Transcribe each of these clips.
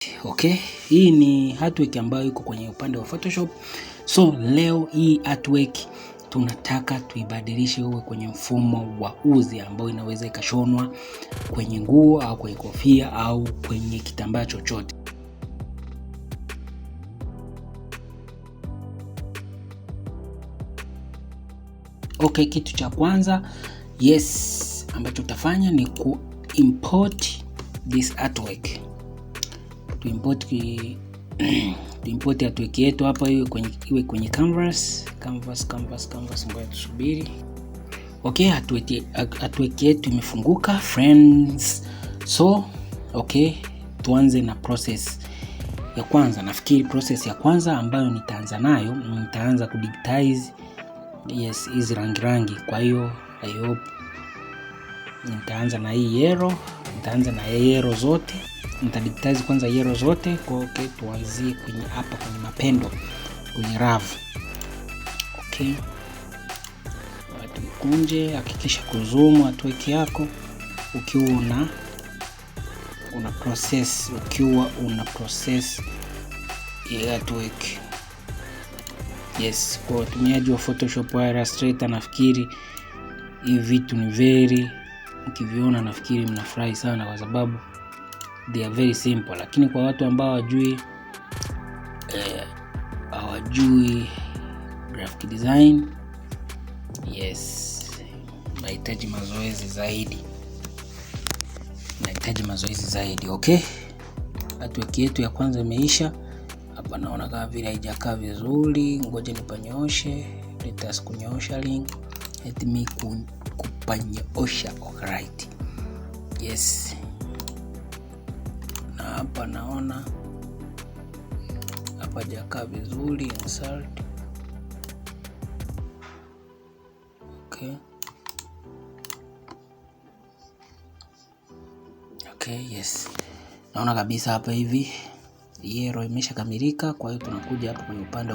Okay, hii ni artwork ambayo iko kwenye upande wa Photoshop. So leo hii artwork tunataka tuibadilishe uwe kwenye mfumo wa uzi ambao inaweza ikashonwa kwenye nguo au kwenye kofia au kwenye kitambaa chochote. Okay, kitu cha kwanza ambacho tutafanya ni import this artwork. Tuimport artwork yetu hapa iwe kwenye canvas. Ngoja tusubiri. Okay, artwork yetu imefunguka friends. So okay, tuanze na process ya kwanza. Nafikiri process ya kwanza ambayo nitaanza nayo, nitaanza kudigitize hizi rangi. Kwa hiyo I hope nitaanza na hii yellow, nitaanza na yellow zote. Nitadigitize kwanza yellow zote. Okay, tuanzie kwenye hapa kwenye mapendo, kwenye ravu. Okay, watu kunje, hakikisha kuzoom artwork yako ukiwa una process artwork. Kwa watumiaji wa Photoshop au Illustrator, nafikiri hivi vitu ni mkiviona nafikiri mnafurahi sana kwa sababu they are very simple. Lakini kwa watu ambao hawajui graphic design, nahitaji mazoezi zaidi. Okay, artwork yetu ya kwanza imeisha. Hapa naona kama vile haijakaa vizuri, ngoja nipanyooshe. Let us kunyoosha link. Let me kupanyoosha. Alright. Na hapa naona hapa hajakaa vizuri, insert. Okay, naona kabisa hapa hivi yellow imeshakamilika. Kwa hiyo tunakuja hapa kwenye upande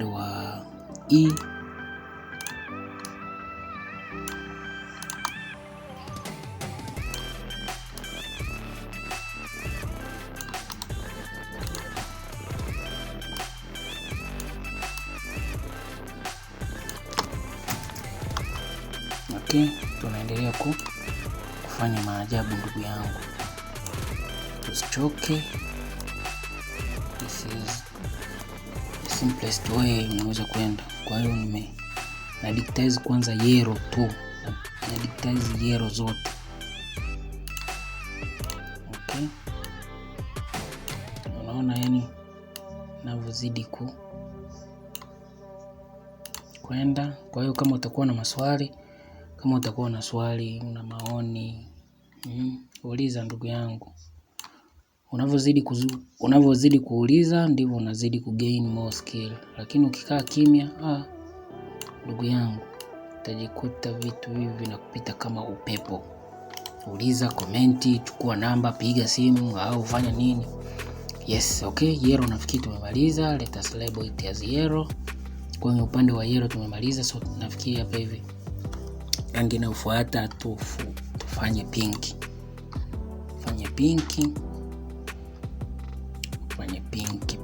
wa E. Okay, tunaendelea kufanya maajabu ndugu yangu. Usichoke. This is the simplest way unaweza kwenda. Kwa hiyo na digitize kwanza yellow tu. Na digitize yellow zote. Okay. Unaona yani ninavyozidi kwenda. Kwa hiyo kama utakuwa na swali, una maoni, uliza ndugu yangu. Unavyozidi kuuliza ndivyo unazidi kugain more skill. Lakini ukikaa kimya, ndugu yangu, utajikuta vitu hivi vinakupita kama upepo. Uliza, komenti, chukua namba, piga simu au fanya nini. Okay, yellow nafikiri tumemaliza. Let us label it as yellow. Kwenye upande wa yellow tumemaliza. So nafikiri hapa hivi rangi inayofuata tufanye pinki. Fanye pinki. Fanye pinki.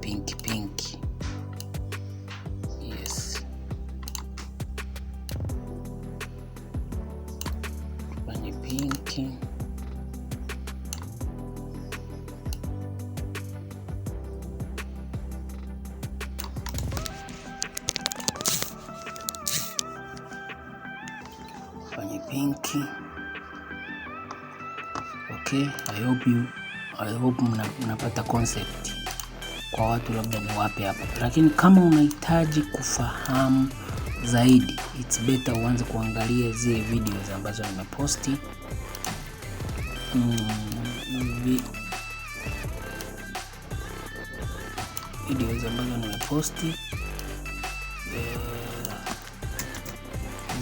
Fanye pinki. Fanye pinki. Okay, I hope mnapata concept. Kwa watu labda ni wapi hapa. Lakini kama unahitaji kufahamu zaidi, it's better uanze kuangalia zile videos ambazo nimeposti.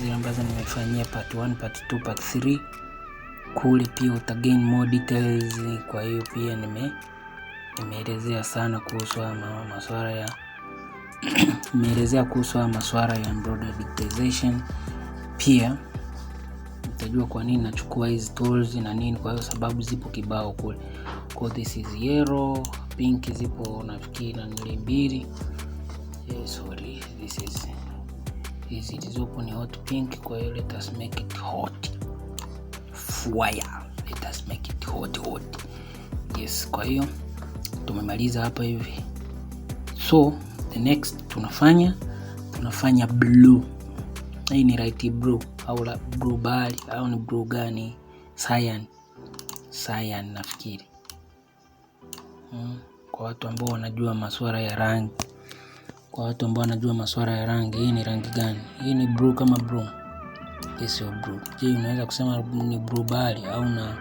Zile ambazo nimefanyia part 1, part 2, part 3. Kule pia utagain more details. Kwa hiyo pia nimeelezea sana kuhusu masuala ya embroidery digitization. Pia Utajua kwa nini nachukua hizi tools na nini, kwa hiyo sababu zipo kibao kule. Kwa this is yellow, pink zipo nafikiri na nili mbili. Sorry, this is hizi zipo ni hot pink, kwa hiyo let us make it hot. Fire. Let us make it hot. Yes, kwa hiyo tumemaliza hapa hivi. So the next tunafanya blue. Hii ni light blue au la blue bali au ni blue gani? Cyan nafikiri. Kwa watu ambao wanajua masuala ya rangi. Hii ni rangi gani? Hii ni blue kama blue. This is blue. Je, unaweza kusema ni blue bali au na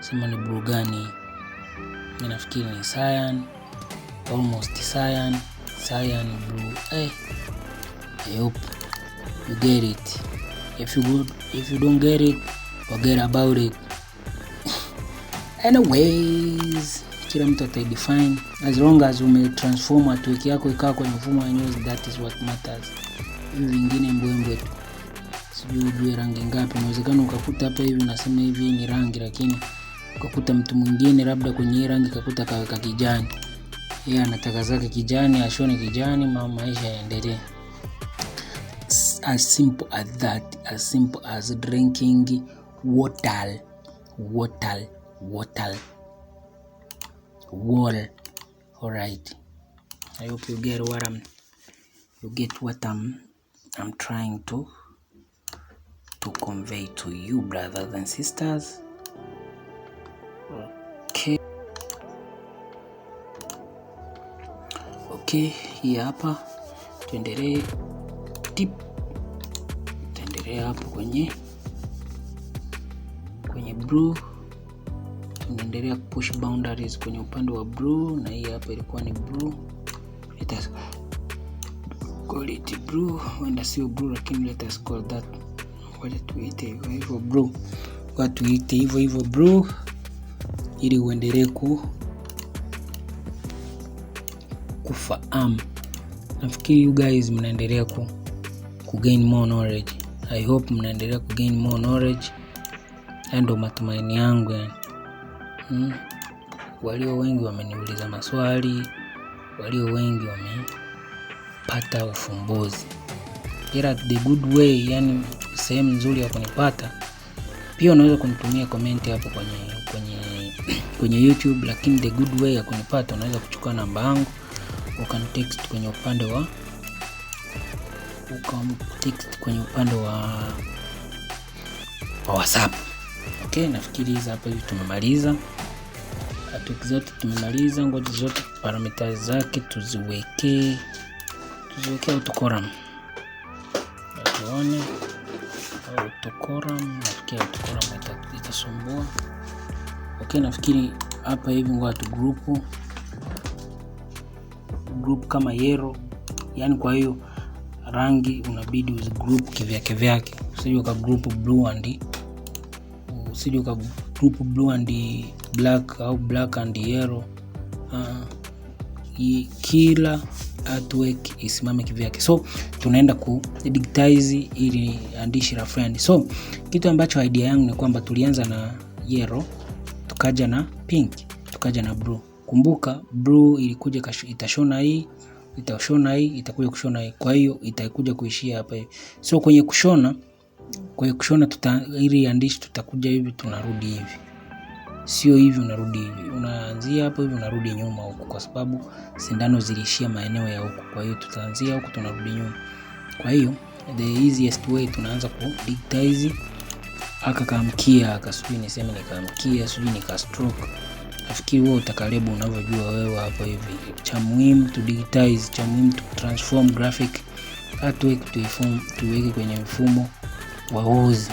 sema ni blue gani? Mimi nafikiri ni cyan. Almost cyan blue. I hope you get it. If you don't get it, forget about it. Anyways, kila mtu atadefine as long as umetransform artwork yako ikawa kwenye mfumo wa news, that is what matters. Hivi vingine mbwembwe tu. Sijui ujue rangi ngapi. Inawezekana ukakuta hapa hivi unasema hivi ni rangi, lakini ukakuta mtu mwingine labda kwenye hii rangi kakuta kaweka kijani. Yeye anataka zake kijani, ashone kijani, maisha yaendelee. As simple as that, as simple as drinking water. Alright, I hope you get what I'm trying to convey to you, brothers and sisters. Okay, hii hapa tuendelee hapo kwenye blue. Tunaendelea push boundaries kwenye upande wa blue, na hii hapa ilikuwa ni blue. Let us call it blue, wenda sio blue lakini let us call that, ngoja tuite hivyo blue. Kwa tuite hivyo blue ili uendelee kufahamu. Nafikiri you guys mnaendelea ku gain more knowledge. I hope mnaendelea ku gain more knowledge. Ndio matumaini yangu yani. Walio wengi wameniuliza maswali, walio wengi wamepata ufumbuzi. Ila the good way, yani sehemu nzuri ya kunipata. Pia unaweza kunitumia comment hapo kwenye YouTube, lakini the good way ya kunipata unaweza kuchukua namba yangu ukanitext kwenye upande wa WhatsApp. Okay, nafikiri hizo hapa hivi tumemaliza. Artwork zote tumemaliza, ngoja zote parameters zake tuziweke autocolumn. Tuone autocolumn, nafikiri autocolumn itasumbua. Okay, nafikiri hapa hivi ngoja tu group kama yellow. Yani kwa hiyo rangi unabidi uzigroup kivyake. Usije uka group blue and black au black and yellow. Kila artwork isimame kivyake. So tunaenda ku digitize ili andishi la friend. So kitu ambacho idea yangu ni kwamba tulianza na yellow, tukaja na pink, tukaja na blue. Kumbuka blue ilikuja itashona hii, itakuja kushona hii. Kwa hiyo itakuja kuishia hapa hivi. So kwenye kushona ili andishi tutakuja hivi, tunarudi hivi. Sio hivi unarudi hivi. Unaanzia hapo hivi unarudi nyuma huku, kwa sababu sindano ziliishia maeneo ya huku. Kwa hiyo tutaanzia huku tunarudi nyuma. Kwa hiyo the easiest way tunaanza ku digitize akakamkia, akasubiri niseme nikamkia, subiri nikastroke. Nafikiri wewe utakaribu unavyojua wewe hapo hivi. Cha muhimu to digitize, cha muhimu to transform graphic artwork tuweke kwenye mfumo wa OOZ.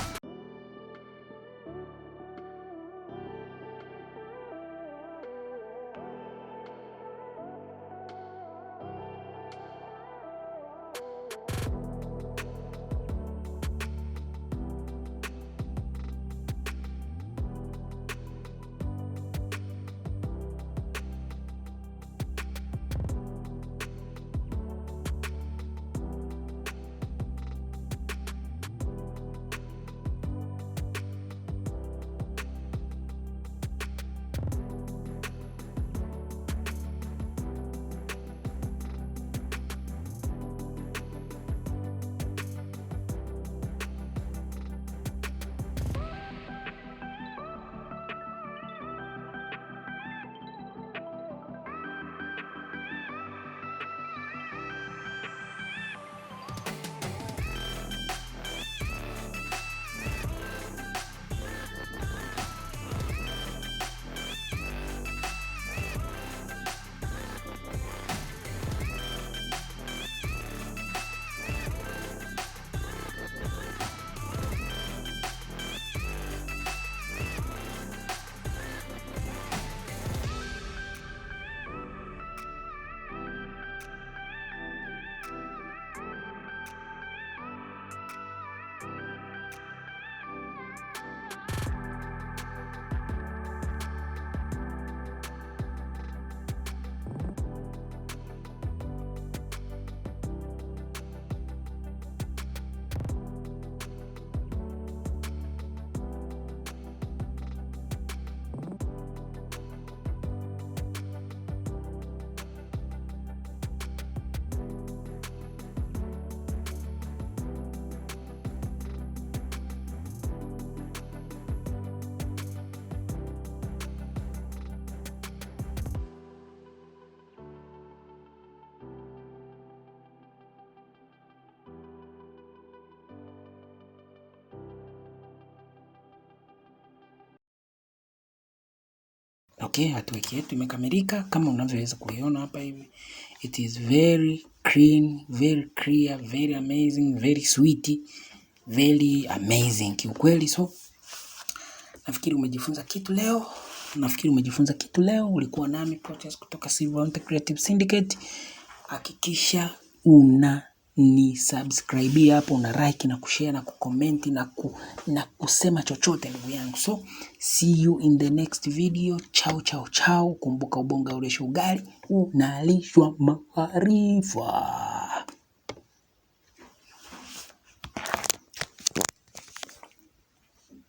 Okay, hatuweki yetu imekamilika kama unavyoweza kuiona hapa hivi. It is very clean, very clear, very amazing, very sweet, very amazing kiukweli. So nafikiri umejifunza kitu leo. Ulikuwa nami Proteus kutoka Silverhunter Creative Syndicate. Hakikisha ni subscribe hapo, una like na kushare na kucomment na kusema chochote ndugu yangu. So see you in the next video. Ciao. Kumbuka ubonga ulesha ugali unalishwa maarifa.